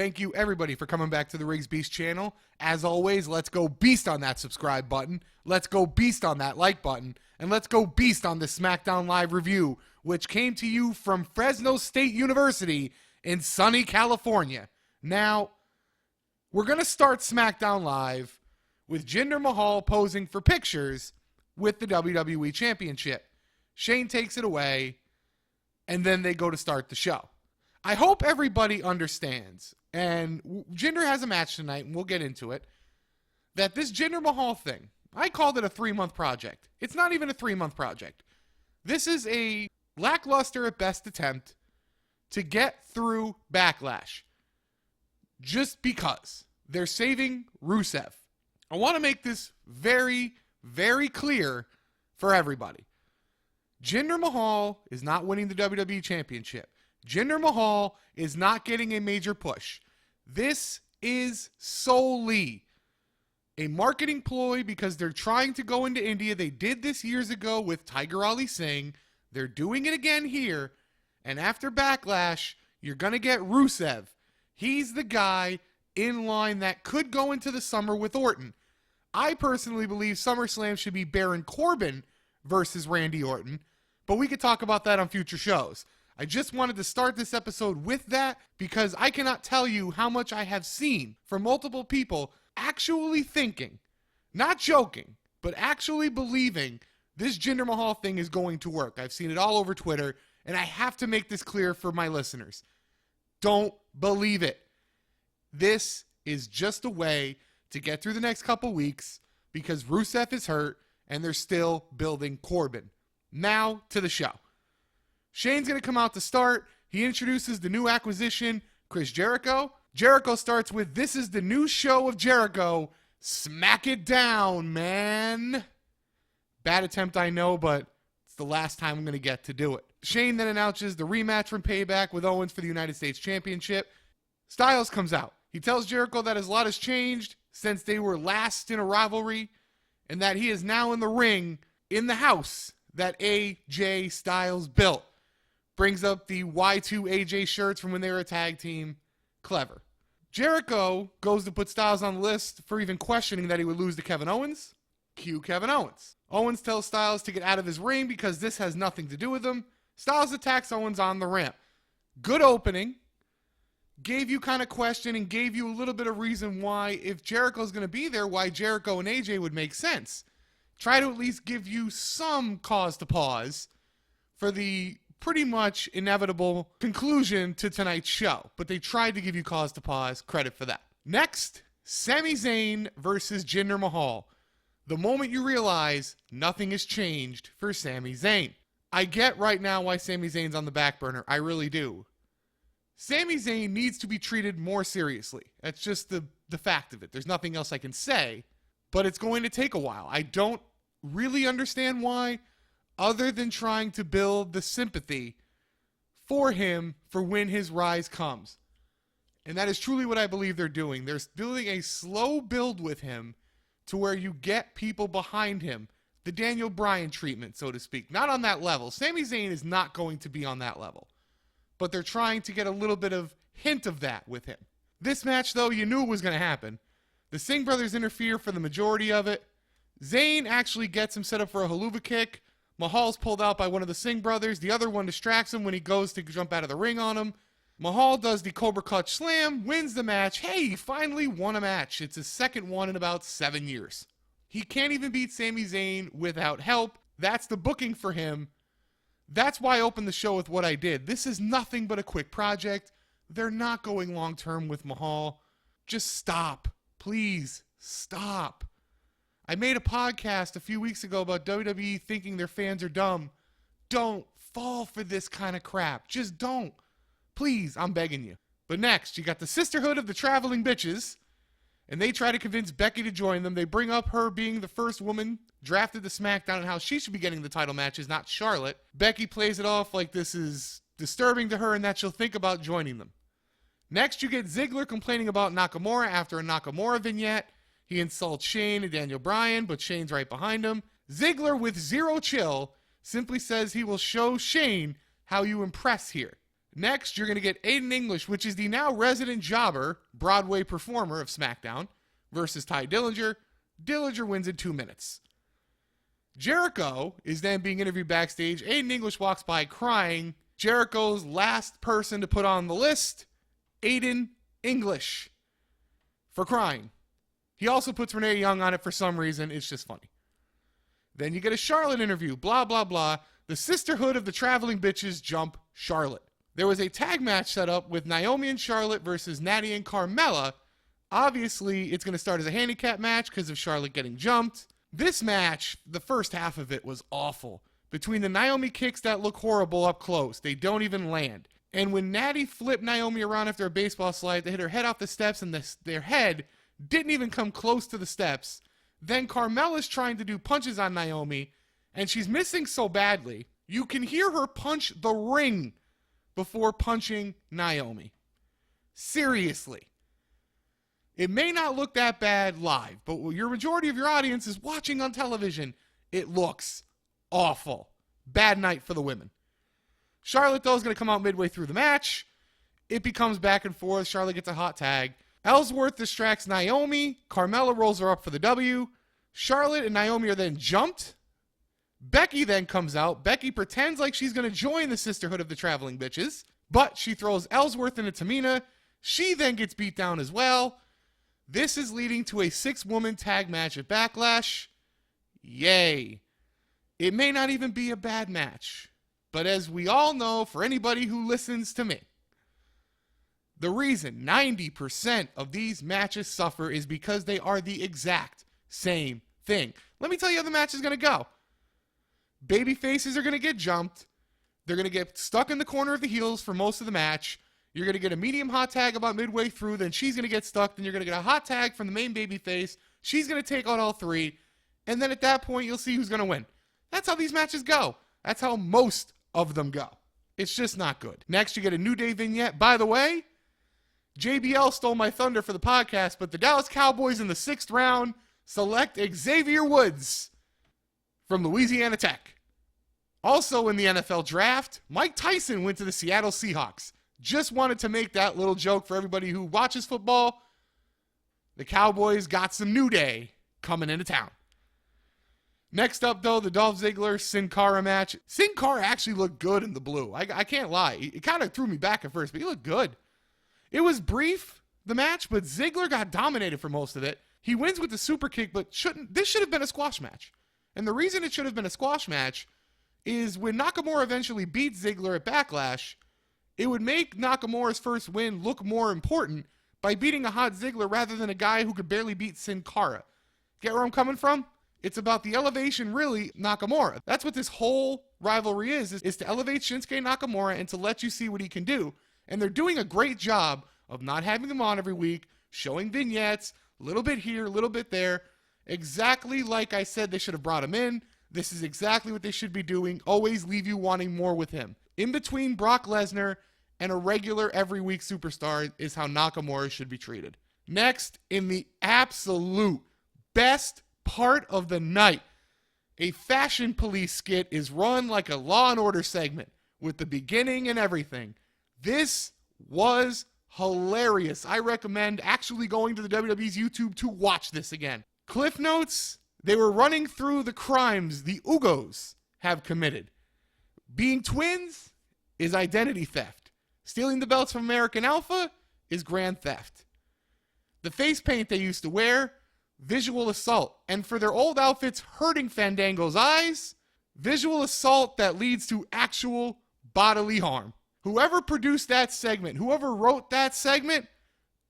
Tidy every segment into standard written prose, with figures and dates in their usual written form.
Thank you, everybody, for coming back to the Riggs Beast channel. As always, let's go beast on that subscribe button. Let's go beast on that like button. And let's go beast on this SmackDown Live review, which came to you from Fresno State University in sunny California. Now, we're going to start SmackDown Live with Jinder Mahal posing for pictures with the WWE Championship. Shane takes it away, and then they go to start the show. I hope everybody understands, and Jinder has a match tonight, and we'll get into it, that this Jinder Mahal thing, I called it a 3-month project. It's not even a 3-month project. This is a lackluster at best attempt to get through Backlash. Just because they're saving Rusev. I want to make this very, very clear for everybody. Jinder Mahal is not winning the WWE Championship. Jinder Mahal is not getting a major push. This is solely a marketing ploy because they're trying to go into India. They did this years ago with Tiger Ali Singh. They're doing it again here. And after Backlash, you're going to get Rusev. He's the guy in line that could go into the summer with Orton. I personally believe SummerSlam should be Baron Corbin versus Randy Orton, but we could talk about that on future shows. I just wanted to start this episode with that because I cannot tell you how much I have seen from multiple people actually thinking, not joking, but actually believing this Jinder Mahal thing is going to work. I've seen it all over Twitter, and I have to make this clear for my listeners. Don't believe it. This is just a way to get through the next couple weeks because Rusev is hurt and they're still building Corbin. Now to the show. Shane's going to come out to start. He introduces the new acquisition, Chris Jericho. Jericho starts with, "This is the new show of Jericho. Smack it down, man." Bad attempt, I know, but it's the last time I'm going to get to do it. Shane then announces the rematch from Payback with Owens for the United States Championship. Styles comes out. He tells Jericho that a lot has changed since they were last in a rivalry and that he is now in the ring in the house that AJ Styles built. Brings up the Y2 AJ shirts from when they were a tag team. Clever. Jericho goes to put Styles on the list for even questioning that he would lose to Kevin Owens. Cue Kevin Owens. Owens tells Styles to get out of his ring because this has nothing to do with him. Styles attacks Owens on the ramp. Good opening. Gave you kind of question and gave you a little bit of reason why, if Jericho's going to be there, why Jericho and AJ would make sense. Try to at least give you some cause to pause for the pretty much inevitable conclusion to tonight's show. But they tried to give you cause to pause. Credit for that. Next, Sami Zayn versus Jinder Mahal. The moment you realize nothing has changed for Sami Zayn. I get right now why Sami Zayn's on the back burner. I really do. Sami Zayn needs to be treated more seriously. That's just the fact of it. There's nothing else I can say, but it's going to take a while. I don't really understand why, other than trying to build the sympathy for him for when his rise comes. And that is truly what I believe they're doing. They're building a slow build with him to where you get people behind him. The Daniel Bryan treatment, so to speak. Not on that level. Sami Zayn is not going to be on that level. But they're trying to get a little bit of hint of that with him. This match, though, you knew it was going to happen. The Singh brothers interfere for the majority of it. Zayn actually gets him set up for a haluva kick. Mahal's pulled out by one of the Singh brothers. The other one distracts him when he goes to jump out of the ring on him. Mahal does the Cobra Clutch Slam, wins the match. Hey, he finally won a match. It's his second one in about 7 years. He can't even beat Sami Zayn without help. That's the booking for him. That's why I opened the show with what I did. This is nothing but a quick project. They're not going long-term with Mahal. Just stop. Please, stop. I made a podcast a few weeks ago about WWE thinking their fans are dumb. Don't fall for this kind of crap. Just don't. Please, I'm begging you. But next, you got the Sisterhood of the Traveling Bitches, and they try to convince Becky to join them. They bring up her being the first woman drafted to SmackDown and how she should be getting the title matches, not Charlotte. Becky plays it off like this is disturbing to her and that she'll think about joining them. Next, you get Ziggler complaining about Nakamura after a Nakamura vignette. He insults Shane and Daniel Bryan, but Shane's right behind him. Ziggler, with zero chill, simply says he will show Shane how you impress here. Next, you're going to get Aiden English, which is the now resident jobber, Broadway performer of SmackDown, versus Ty Dillinger. Dillinger wins in 2 minutes. Jericho is then being interviewed backstage. Aiden English walks by crying. Jericho's last person to put on the list, Aiden English, for crying. He also puts Renee Young on it for some reason. It's just funny. Then you get a Charlotte interview. Blah, blah, blah. The Sisterhood of the Traveling Bitches jump Charlotte. There was a tag match set up with Naomi and Charlotte versus Natty and Carmella. Obviously, it's going to start as a handicap match because of Charlotte getting jumped. This match, the first half of it was awful. Between the Naomi kicks that look horrible up close, they don't even land. And when Natty flipped Naomi around after a baseball slide, they hit her head off the steps and their head didn't even come close to the steps. Then Carmella's trying to do punches on Naomi, and she's missing so badly, you can hear her punch the ring before punching Naomi. Seriously. It may not look that bad live, but your majority of your audience is watching on television. It looks awful. Bad night for the women. Charlotte, though, is going to come out midway through the match. It becomes back and forth. Charlotte gets a hot tag. Ellsworth distracts Naomi. Carmella rolls her up for the W. Charlotte and Naomi are then jumped. Becky then comes out. Becky pretends like she's going to join the Sisterhood of the Traveling Bitches, but she throws Ellsworth into Tamina. She then gets beat down as well. This is leading to a 6-woman tag match at Backlash. Yay. It may not even be a bad match, but as we all know, for anybody who listens to me, the reason 90% of these matches suffer is because they are the exact same thing. Let me tell you how the match is going to go. Baby faces are going to get jumped. They're going to get stuck in the corner of the heels for most of the match. You're going to get a medium hot tag about midway through. Then she's going to get stuck. Then you're going to get a hot tag from the main baby face. She's going to take out all three. And then at that point, you'll see who's going to win. That's how these matches go. That's how most of them go. It's just not good. Next, you get a New Day vignette. By the way, JBL stole my thunder for the podcast, but the Dallas Cowboys in the 6th round select Xavier Woods from Louisiana Tech. Also in the NFL draft, Mike Tyson went to the Seattle Seahawks. Just wanted to make that little joke for everybody who watches football. The Cowboys got some New Day coming into town. Next up, though, the Dolph Ziggler-Sin Cara match. Sin Cara actually looked good in the blue. I can't lie. It kind of threw me back at first, but he looked good. It was brief, the match, but Ziggler got dominated for most of it. He wins with the super kick, but this should have been a squash match. And the reason it should have been a squash match is when Nakamura eventually beats Ziggler at Backlash, it would make Nakamura's first win look more important by beating a hot Ziggler rather than a guy who could barely beat Sin Cara. Get where I'm coming from? It's about the elevation, really, Nakamura. That's what this whole rivalry is to elevate Shinsuke Nakamura and to let you see what he can do. And they're doing a great job of not having him on every week, showing vignettes, a little bit here, a little bit there. Exactly like I said they should have brought him in. This is exactly what they should be doing. Always leave you wanting more with him. In between Brock Lesnar and a regular every week superstar is how Nakamura should be treated. Next, in the absolute best part of the night, a Fashion Police skit is run like a Law and Order segment with the beginning and everything. This was hilarious. I recommend actually going to the WWE's YouTube to watch this again. Cliff notes, they were running through the crimes the UGOS have committed. Being twins is identity theft. Stealing the belts from American Alpha is grand theft. The face paint they used to wear, visual assault. And for their old outfits hurting Fandango's eyes, visual assault that leads to actual bodily harm. Whoever produced that segment, whoever wrote that segment,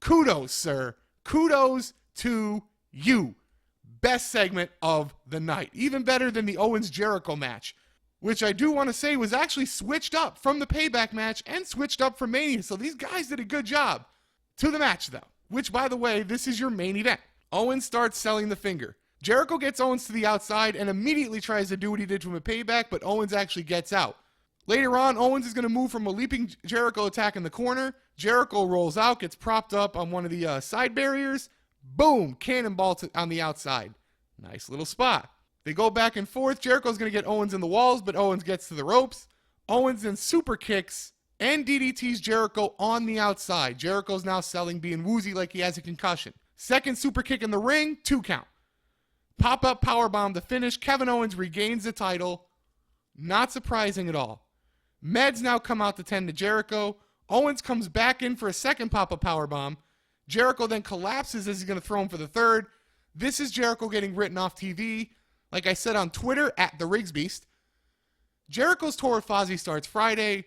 kudos, sir. Kudos to you. Best segment of the night. Even better than the Owens Jericho match, which I do want to say was actually switched up from the Payback match and switched up from Mania. So these guys did a good job. To the match, though, which, by the way, this is your main event. Owens starts selling the finger. Jericho gets Owens to the outside and immediately tries to do what he did to him at Payback, but Owens actually gets out. Later on, Owens is going to move from a leaping Jericho attack in the corner. Jericho rolls out, gets propped up on one of the side barriers. Boom! Cannonball on the outside. Nice little spot. They go back and forth. Jericho's going to get Owens in the walls, but Owens gets to the ropes. Owens then super kicks and DDTs Jericho on the outside. Jericho's now selling, being woozy like he has a concussion. Second super kick in the ring, 2 count. Pop-up powerbomb to finish. Kevin Owens regains the title. Not surprising at all. Meds now come out to 10 to Jericho. Owens comes back in for a second pop-up powerbomb. Jericho then collapses as he's going to throw him for the third. This is Jericho getting written off TV. Like I said on Twitter, at the Riggs Beast. Jericho's tour with Fozzy starts Friday.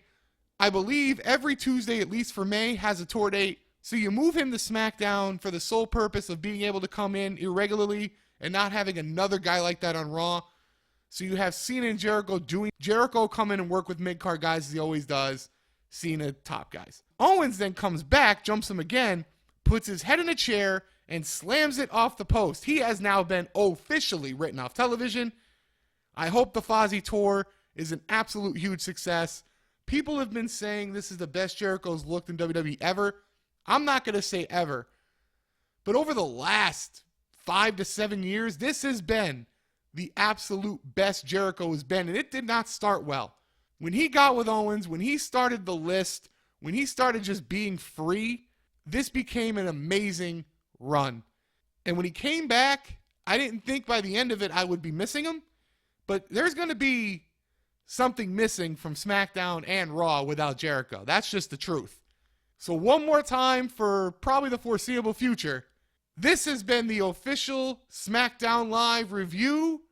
I believe every Tuesday, at least for May, has a tour date. So you move him to SmackDown for the sole purpose of being able to come in irregularly and not having another guy like that on Raw. So you have Cena and Jericho come in and work with mid-card guys as he always does. Cena, top guys. Owens then comes back, jumps him again, puts his head in a chair, and slams it off the post. He has now been officially written off television. I hope the Fozzy tour is an absolute huge success. People have been saying this is the best Jericho's looked in WWE ever. I'm not going to say ever. But over the last 5 to 7 years, this has been the absolute best Jericho has been. And it did not start well. When he got with Owens, when he started the list, when he started just being free, this became an amazing run. And when he came back, I didn't think by the end of it I would be missing him. But there's going to be something missing from SmackDown and Raw without Jericho. That's just the truth. So one more time for probably the foreseeable future, this has been the official SmackDown Live review.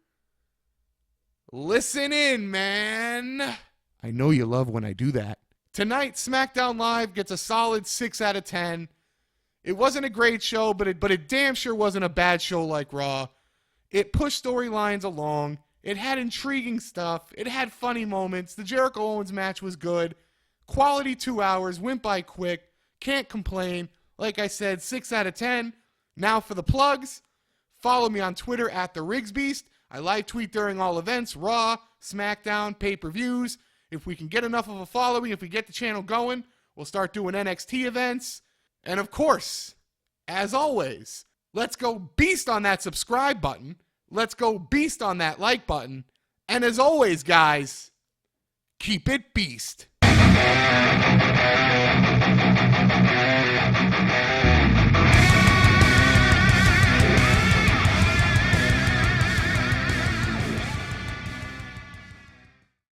Listen in, man. I know you love when I do that. Tonight, SmackDown Live gets a solid 6 out of 10. It wasn't a great show, but it damn sure wasn't a bad show like Raw. It pushed storylines along. It had intriguing stuff. It had funny moments. The Jericho Owens match was good. Quality 2 hours. Went by quick. Can't complain. Like I said, 6 out of 10. Now for the plugs. Follow me on Twitter at the Riggs Beast. I live tweet during all events. Raw, SmackDown, pay-per-views. If we can get enough of a following, if we get the channel going, we'll start doing NXT events. And of course, as always, let's go beast on that subscribe button. Let's go beast on that like button. And as always, guys, keep it beast.